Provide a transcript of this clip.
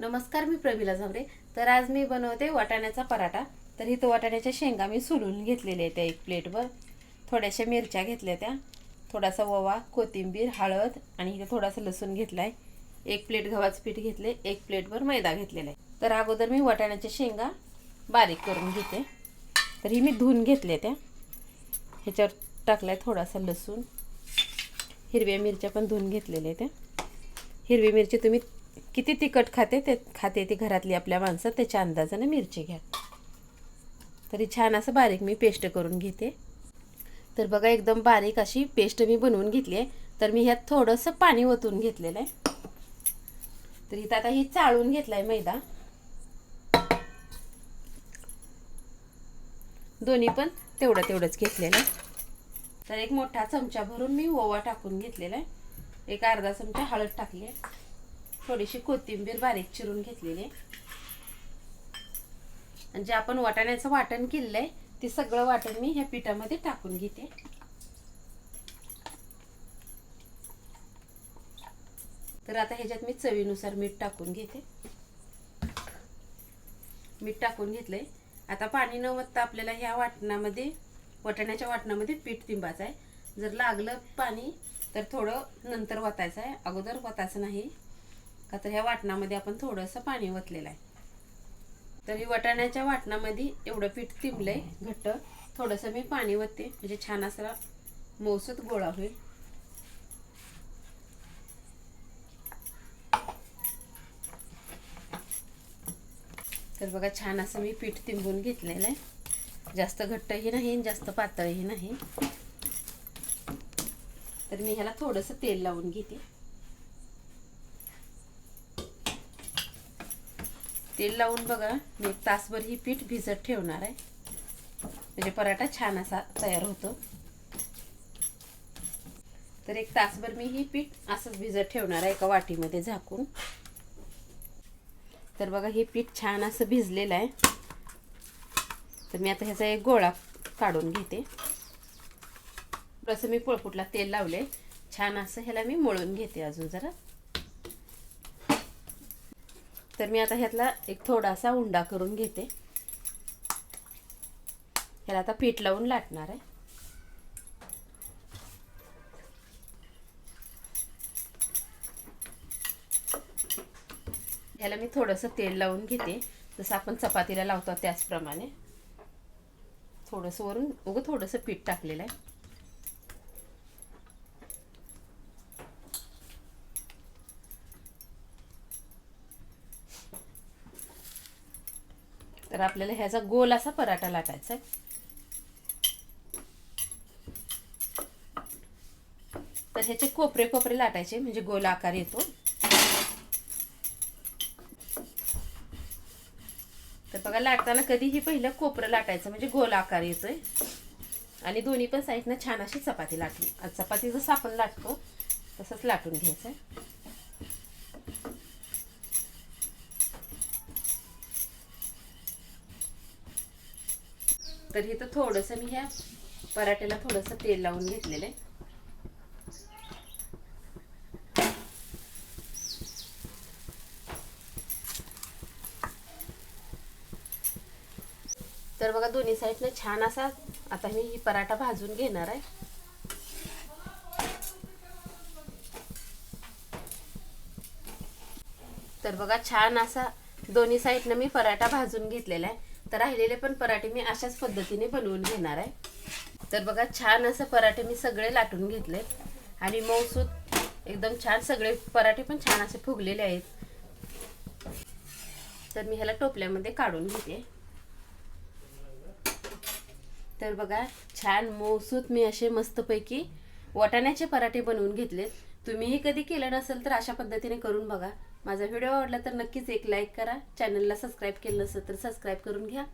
नमस्कार, मी प्रमिला झावरे। तर आज मी बनवते वाटाण्याचा पराठा। तर इथं वाटाण्याच्या शेंगा मी सोलून घेतलेल्या त्या एक प्लेटवर, थोड्याशा मिरच्या घेतल्या, त्या थोडासा ओवा, कोथिंबीर, हळद आणि इथे थोडासा लसूण घेतलाय। एक प्लेट गव्हाचं पीठ घेतले, एक प्लेटवर मैदा घेतलेला आहे। तर अगोदर मी वाटाण्याच्या शेंगा बारीक करून घेते। तर ही मी धुवून घेतले, त्या ह्याच्यावर टाकलाय थोडासा लसूण, हिरव्या मिरच्या पण धुवून घेतलेल्या आहेत। हिरवी मिरची तुम्ही किती तिखट खाते ती घरातली आपल्या माणसं त्याच्या अंदाजाने मिरची घ्या। तरी छान असं बारीक मी पेस्ट करून घेते। तर बघा, एकदम बारीक अशी पेस्ट मी बनवून घेतली आहे। तर मी ह्यात थोडंसं पाणी ओतून घेतलेलं आहे। तर इथं आता ही चाळून घेतलाय मैदा, दोन्ही पण तेवढंच घेतलेलं आहे। तर एक मोठा चमचा भरून मी ओवा टाकून घेतलेला आहे। एक अर्धा चमचा हळद टाकली आहे, थोडीशी कोथिंबीर बारीक चिरून घेतलेली आहे। आणि जे आपण वाटाण्याचं वाटण केलंय ते सगळं वाटण मी ह्या पिठामध्ये टाकून घेते। तर आता ह्याच्यात मी चवीनुसार मीठ टाकून घेते। मीठ टाकून घेतलंय। आता पाणी न वतता आपल्याला ह्या वाटणामध्ये, वाटाण्याच्या वाटणामध्ये पीठ तिंबायचं आहे। जर लागलं पाणी तर थोडं नंतर वतायचं आहे, अगोदर वतायचं नाही, का तर ह्या वाटणामध्ये आपण थोडंसं पाणी ओतलेलं आहे। तर ही वाटाण्याच्या वाटणामध्ये एवढं पीठ तिंबलंय घट्ट, थोडंसं मी पाणी ओतते म्हणजे छान असा मऊसूत गोळा होईल। तर बघा, छान असं मी पीठ तिंबून घेतलेलं आहे। जास्त घट्टही नाही, जास्त पातळही नाही। तर मी ह्याला थोडंसं तेल लावून घेते। तेल लावून बघा, मी 1 तासभर ही पीठ भिजत ठेवणार आहे, म्हणजे पराठा छान असा तयार होतो। तर 1 तासभर मी ही पीठ असंच भिजत ठेवणार आहे एका वाटीमध्ये झाकून। तर बघा, हे पीठ छान असं भिजलेलं आहे। तर मी आता ह्याचा एक गोळा काढून घेते। थोडंसं मी पोळपुटला तेल लावले, छान असं ह्याला मी मळून घेते अजून जरा। तर मी आता ह्यातला एक थोडासा उंडा करून घेते, ह्याला आता पीठ लावून लाटणार आहे। ह्याला मी थोडंसं तेल लावून घेते, जसं आपण चपातीला लावतो त्याचप्रमाणे। थोडंसं वरून थोडंसं पीठ टाकलेलं आहे। तर आपल्याला ह्याचा गोल असा पराठा लाटायचा आहे। तर ह्याचे कोपरे लाटायचे म्हणजे गोल आकार येतो। तर बघा, लाटताना कधीही पहिलं कोपरं लाटायचं म्हणजे गोल आकार येतोय। आणि दोन्ही पण साईडनं छान अशी चपाती लाटली, चपाती जसं आपण लाटतो तसंच लाटून घ्यायचं। तर इथं थोडंसं मी ह्या पराठ्याला थोडंसं तेल लावून घेतलेलं आहे। तर बघा, दोन्ही साईडने छान असा आता मी ही पराठा भाजून घेणार आहे। तर बघा, छान असा दोन्ही साईडने मी पराठा भाजून घेतलेला आहे। तर राहिलेले पण पराठे मी अशाच पद्धतीने बनवून घेणार आहे। तर बघा, छान असं पराठे मी सगळे लाटून घेतले आणि मऊसूत एकदम छान सगळे पराठे पण छान असे फुगलेले आहेत। तर मी ह्याला टोपल्यामध्ये काढून घेते। तर बघा, छान मऊसूत मी असे मस्तपैकी वाटाण्याचे पराठे बनवून घेतले। तुम्हीही कधी केलं नसेल तर अशा पद्धतीने करून बघा। माझा व्हिडिओ आवडला तर नक्कीच एक लाईक करा, चॅनलला सबस्क्राईब केलं नसेल तर सबस्क्राईब करून घ्या।